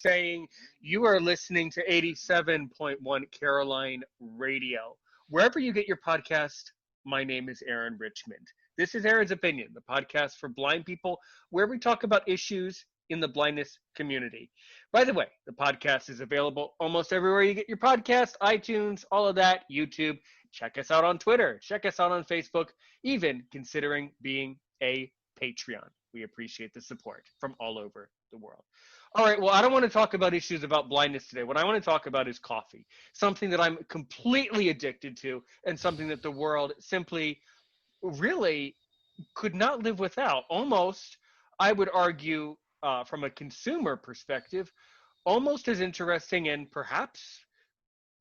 saying you are listening to 87.1 Caroline Radio. Wherever you get your podcast, my name is Aaron Richmond. This is Aaron's Opinion, the podcast for blind people, where we talk about issues in the blindness community. By the way, the podcast is available almost everywhere you get your podcast, iTunes, all of that, YouTube. Check us out on Twitter. Check us out on Facebook, even considering being a Patreon. We appreciate the support from all over the world. All right, well, I don't want to talk about issues about blindness today. What I want to talk about is coffee, something that I'm completely addicted to and something that the world simply really could not live without. Almost, I would argue, from a consumer perspective, almost as interesting and perhaps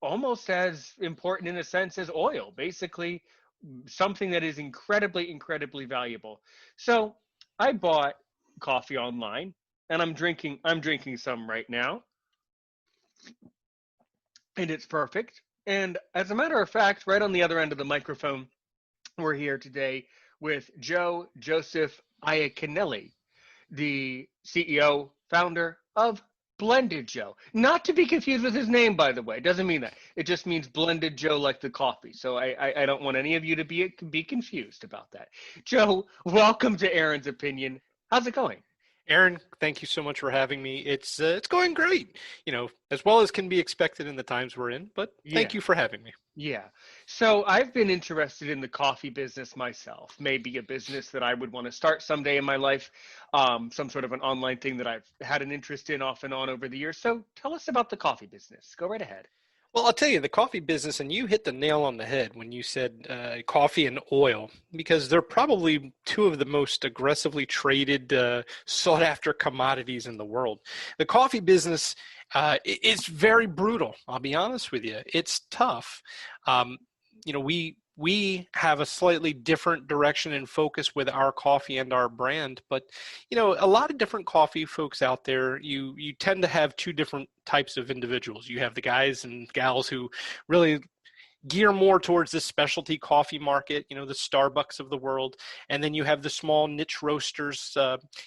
almost as important in a sense as oil. Basically, something that is incredibly, incredibly valuable. So I bought coffee online, and I'm drinking some right now, and it's perfect. And as a matter of fact, right on the other end of the microphone, we're here today with Joseph Iaconelli, the CEO, founder of Blended Joe. Not to be confused with his name, by the way. It doesn't mean that. It just means Blended Joe, like the coffee. So I don't want any of you to be confused about that. Joe, welcome to Aaron's Opinion. How's it going? Aaron, thank you so much for having me. It's going great, as well as can be expected in the times we're in, but thank you for having me. Yeah. So I've been interested in the coffee business myself, maybe a business that I would want to start someday in my life, some sort of an online thing that I've had an interest in off and on over the years. So tell us about the coffee business. Go right ahead. Well, I'll tell you, the coffee business, and you hit the nail on the head when you said coffee and oil, because they're probably two of the most aggressively traded, sought-after commodities in the world. The coffee business is very brutal, I'll be honest with you. It's tough. We have a slightly different direction and focus with our coffee and our brand, but a lot of different coffee folks out there, you tend to have two different types of individuals. You have the guys and gals who really gear more towards the specialty coffee market, the Starbucks of the world. And then you have the small niche roasters.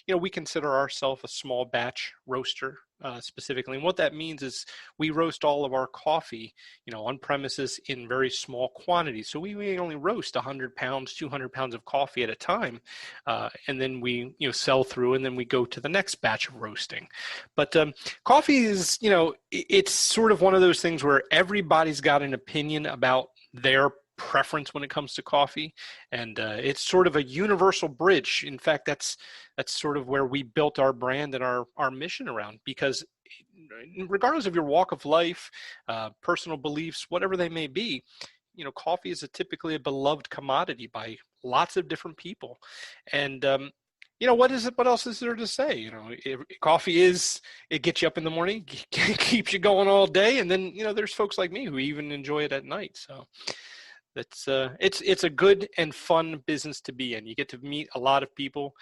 We consider ourselves a small batch roaster specifically. And what that means is we roast all of our coffee, on premises in very small quantities. So we only roast 100 pounds, 200 pounds of coffee at a time. And then we, sell through, and then we go to the next batch of roasting. But coffee is, it's sort of one of those things where everybody's got an opinion about their preference when it comes to coffee, and it's sort of a universal bridge. In fact, that's sort of where we built our brand and our mission around, because regardless of your walk of life, personal beliefs, whatever they may be, coffee is typically a beloved commodity by lots of different people. And what else is there to say? Coffee it gets you up in the morning, keeps you going all day, and then there's folks like me who even enjoy it at night. So it's a good and fun business to be in. You get to meet a lot of people,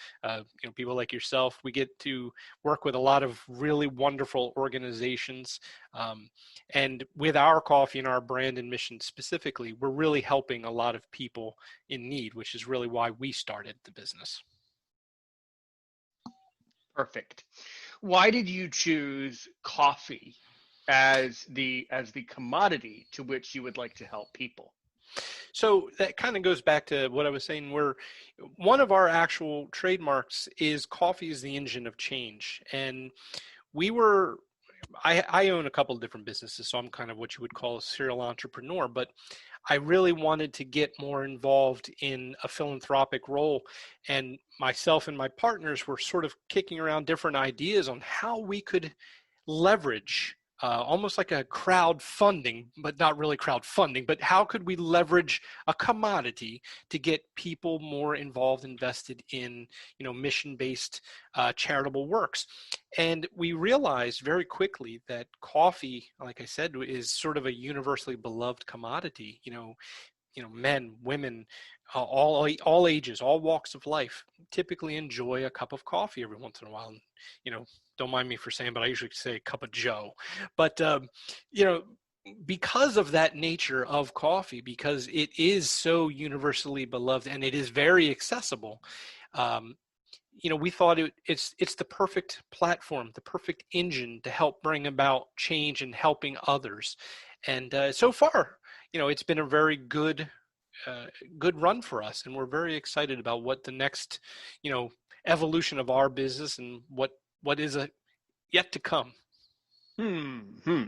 people like yourself. We get to work with a lot of really wonderful organizations. And with our coffee and our brand and mission specifically, we're really helping a lot of people in need, which is really why we started the business. Perfect. Why did you choose coffee as the commodity to which you would like to help people? So that kind of goes back to what I was saying, where one of our actual trademarks is coffee is the engine of change. And I own a couple of different businesses, so I'm kind of what you would call a serial entrepreneur, but I really wanted to get more involved in a philanthropic role. And myself and my partners were sort of kicking around different ideas on how we could leverage almost like a crowdfunding, but not really crowdfunding, but how could we leverage a commodity to get people more involved, invested in, mission-based charitable works. And we realized very quickly that coffee, like I said, is sort of a universally beloved commodity. Men, women, all ages, all walks of life typically enjoy a cup of coffee every once in a while. Don't mind me for saying, but I usually say a cup of Joe. But, because of that nature of coffee, because it is so universally beloved and it is very accessible, we thought it's the perfect platform, the perfect engine to help bring about change and helping others. And so far, it's been a very uh, good run for us, and we're very excited about what the next, you know, evolution of our business and what is yet to come. Hmm.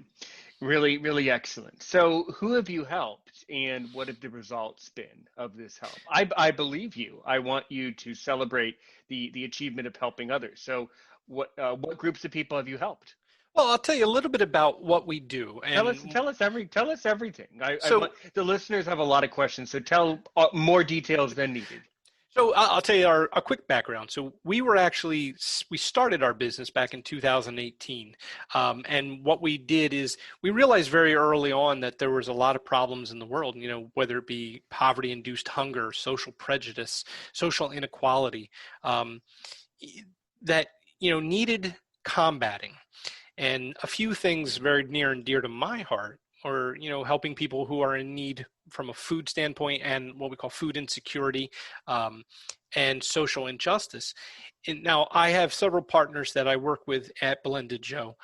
Really, really excellent. So, who have you helped, and what have the results been of this help? I believe you. I want you to celebrate the achievement of helping others. So, what groups of people have you helped? Well, I'll tell you a little bit about what we do. And Tell us everything. so The listeners have a lot of questions, so tell more details than needed. So I'll tell you a quick background. So we started our business back in 2018, and what we did is we realized very early on that there was a lot of problems in the world. Whether it be poverty-induced hunger, social prejudice, social inequality, um, that needed combating. And a few things very near and dear to my heart are, helping people who are in need from a food standpoint and what we call food insecurity, um, and social injustice. And now I have several partners that I work with at Blended Joe.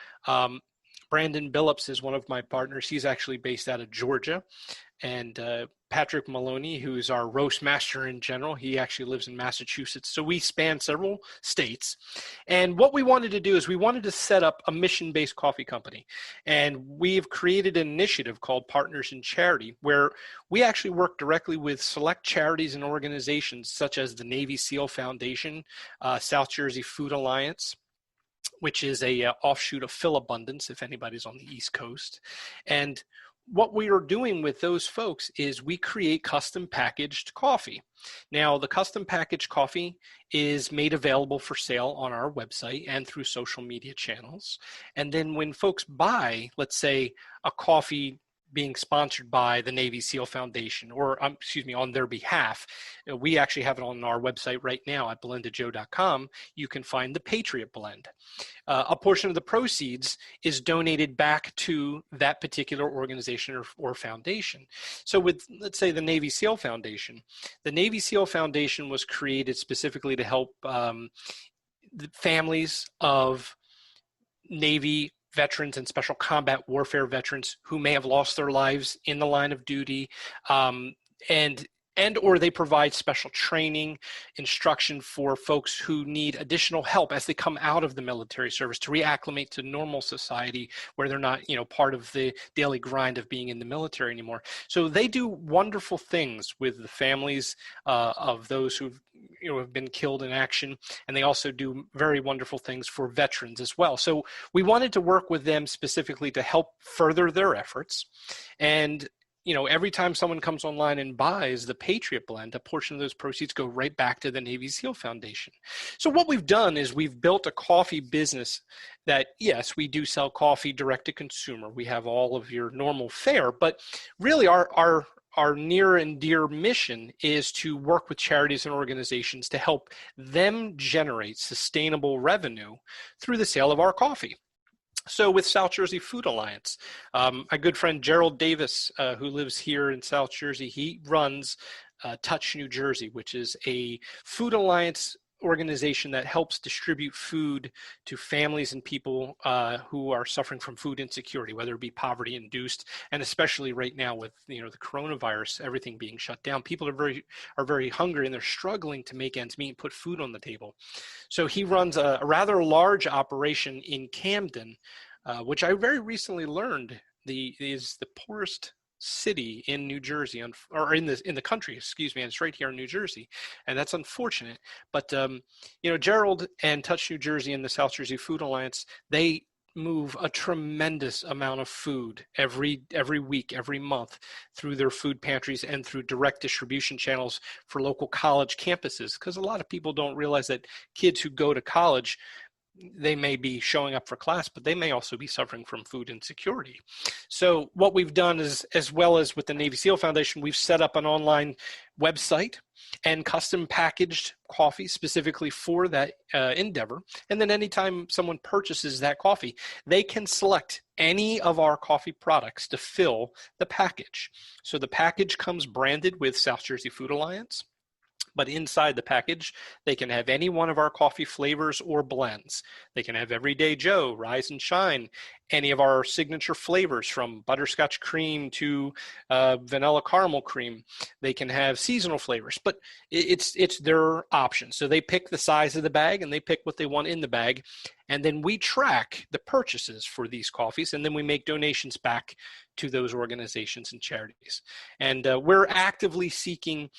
Brandon Billups is one of my partners. He's actually based out of Georgia. And Patrick Maloney, who is our roast master in general, he actually lives in Massachusetts. So we span several states. And what we wanted to do is we wanted to set up a mission-based coffee company. And we've created an initiative called Partners in Charity, where we actually work directly with select charities and organizations such as the Navy SEAL Foundation, South Jersey Food Alliance, which is a offshoot of Philabundance, if anybody's on the East Coast. And what we are doing with those folks is we create custom packaged coffee. Now, the custom packaged coffee is made available for sale on our website and through social media channels. And then when folks buy, let's say, a coffee being sponsored by the Navy SEAL Foundation, or on their behalf, we actually have it on our website right now at blendedjoe.com. You can find the Patriot Blend. A portion of the proceeds is donated back to that particular organization or foundation. So with, let's say, the Navy SEAL Foundation, the Navy SEAL Foundation was created specifically to help the families of Navy veterans and special combat warfare veterans who may have lost their lives in the line of duty, and or they provide special training, instruction for folks who need additional help as they come out of the military service to reacclimate to normal society where they're not, part of the daily grind of being in the military anymore. So they do wonderful things with the families of those who've have been killed in action, and they also do very wonderful things for veterans as well. So we wanted to work with them specifically to help further their efforts. And every time someone comes online and buys the Patriot Blend, a portion of those proceeds go right back to the Navy SEAL Foundation. So what we've done is we've built a coffee business that, yes, we do sell coffee direct to consumer. We have all of your normal fare, but really our near and dear mission is to work with charities and organizations to help them generate sustainable revenue through the sale of our coffee. So with South Jersey Food Alliance, my good friend Gerald Davis, who lives here in South Jersey, he runs Touch New Jersey, which is a food alliance organization that helps distribute food to families and people who are suffering from food insecurity, whether it be poverty induced, and especially right now with the coronavirus, everything being shut down. People are very hungry and they're struggling to make ends meet and put food on the table. So he runs a rather large operation in Camden, which I very recently learned is the poorest city in New Jersey, or in the country, excuse me, and it's right here in New Jersey, and that's unfortunate. But Gerald and Touch New Jersey and the South Jersey Food Alliance, they move a tremendous amount of food every week, every month through their food pantries and through direct distribution channels for local college campuses, because a lot of people don't realize that kids who go to college, they may be showing up for class, but they may also be suffering from food insecurity. So what we've done is, as well as with the Navy SEAL Foundation, we've set up an online website and custom packaged coffee specifically for that endeavor. And then anytime someone purchases that coffee, they can select any of our coffee products to fill the package. So the package comes branded with South Jersey Food Alliance, But inside the package, they can have any one of our coffee flavors or blends. They can have Everyday Joe, Rise and Shine, any of our signature flavors from butterscotch cream to vanilla caramel cream. They can have seasonal flavors, but it's their option. So they pick the size of the bag and they pick what they want in the bag. And then we track the purchases for these coffees, and then we make donations back to those organizations and charities. And we're actively seeking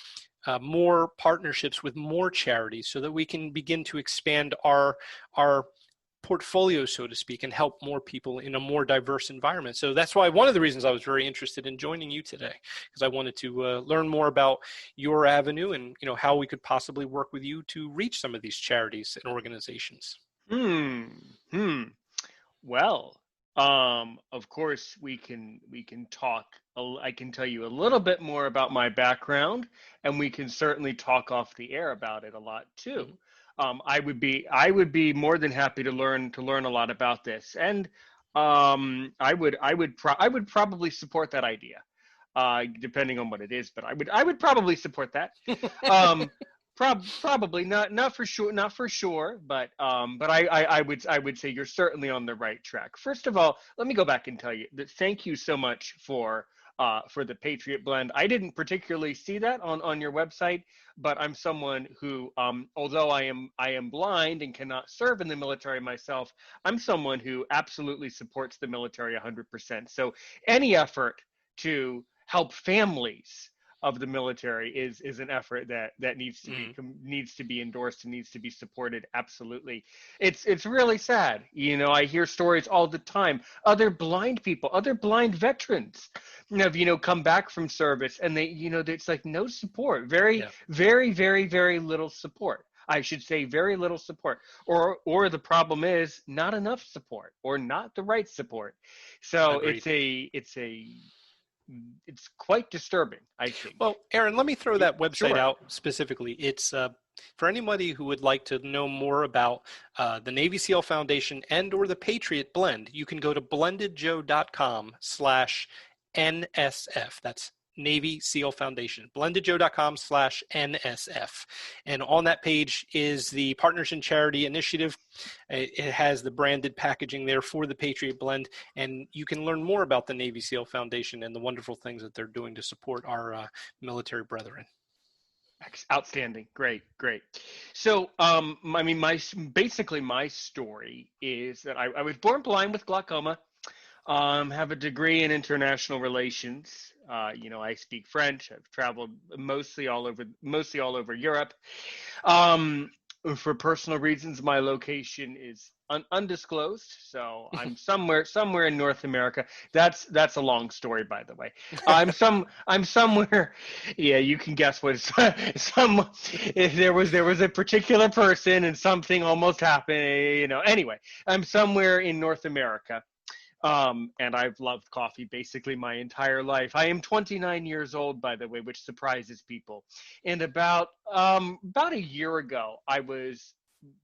more partnerships with more charities so that we can begin to expand our portfolio, so to speak, and help more people in a more diverse environment. So that's why one of the reasons I was very interested in joining you today, because I wanted to learn more about your avenue and how we could possibly work with you to reach some of these charities and organizations. Well, of course we can talk. I can tell you a little bit more about my background, and we can certainly talk off the air about it a lot too. Mhm. I would be more than happy to learn a lot about this, and I would probably support that idea, depending on what it is. But I would probably support that. Um, probably not for sure, but I would say you're certainly on the right track. First of all, let me go back and tell you that thank you so much for the Patriot Blend. I didn't particularly see that on your website, but I'm someone who, although I am blind and cannot serve in the military myself, I'm someone who absolutely supports the military 100%. So any effort to help families of the military is an effort that Mhm. needs to be endorsed and needs to be supported. Absolutely. It's really sad. I hear stories all the time. Other blind veterans have come back from service, and it's like no support. Very Yeah, very very very little support. I should say very little support, or the problem is not enough support, or not the right support. So agreed. it's quite disturbing, I think. Well, Aaron, let me throw that website Sure. out specifically. It's for anybody who would like to know more about the Navy SEAL Foundation and or the Patriot Blend. You can go to blendedjoe.com/NSF. That's Navy SEAL Foundation. blendedjoe.com/NSF. And on that page is the Partners in Charity Initiative. It has the branded packaging there for the Patriot Blend, and you can learn more about the Navy SEAL Foundation and the wonderful things that they're doing to support our military brethren. Outstanding. Great, great. So, I mean, basically my story is that I was born blind with glaucoma. Have a degree in international relations. I speak French. I've traveled mostly all over Europe. Um, for personal reasons, my location is undisclosed, so I'm somewhere in North America. That's a long story, by the way. I'm somewhere. Yeah, you can guess what some. If there was a particular person and something almost happened. Anyway, I'm somewhere in North America. And I've loved coffee basically my entire life. I am 29 years old, by the way, which surprises people. And about a year ago, I was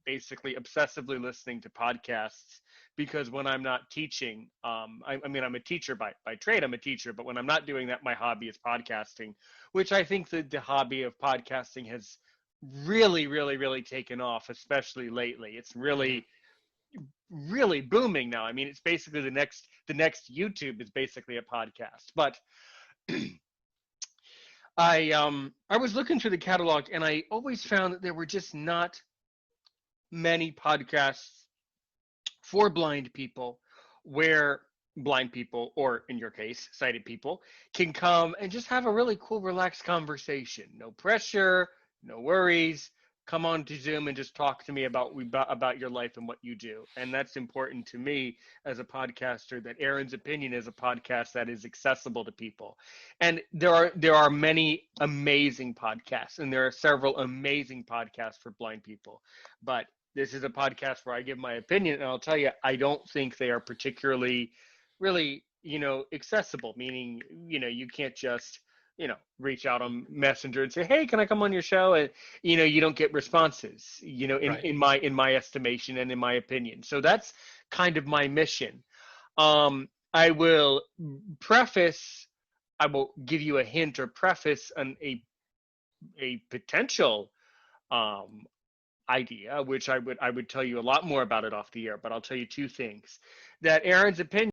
basically obsessively listening to podcasts because when I'm not teaching, I mean, I'm a teacher by trade, I'm a teacher, but when I'm not doing that, my hobby is podcasting, which I think that the hobby of podcasting has really, really, really taken off, especially lately. It's Mhm. really booming now. I mean, it's basically the next YouTube is basically a podcast. But I was looking through the catalog, and I always found that there were just not many podcasts for blind people where blind people, or in your case sighted people, can come and just have a really cool relaxed conversation. No pressure, no worries. Come on to Zoom and just talk to me about your life and what you do. And that's important to me as a podcaster, that Aaron's Opinion is a podcast that is accessible to people. And there are many amazing podcasts, and there are several amazing podcasts for blind people. But this is a podcast where I give my opinion, and I'll tell you, I don't think they are particularly, really, accessible. Meaning, you can't just, reach out on Messenger and say, "Hey, can I come on your show?" And you don't get responses. In Right. in my in my estimation and in my opinion. So that's kind of my mission. I preface. I will give you a hint or preface a a potential um, idea, which I would tell you a lot more about it off the air, but I'll tell you two things. That Aaron's opinion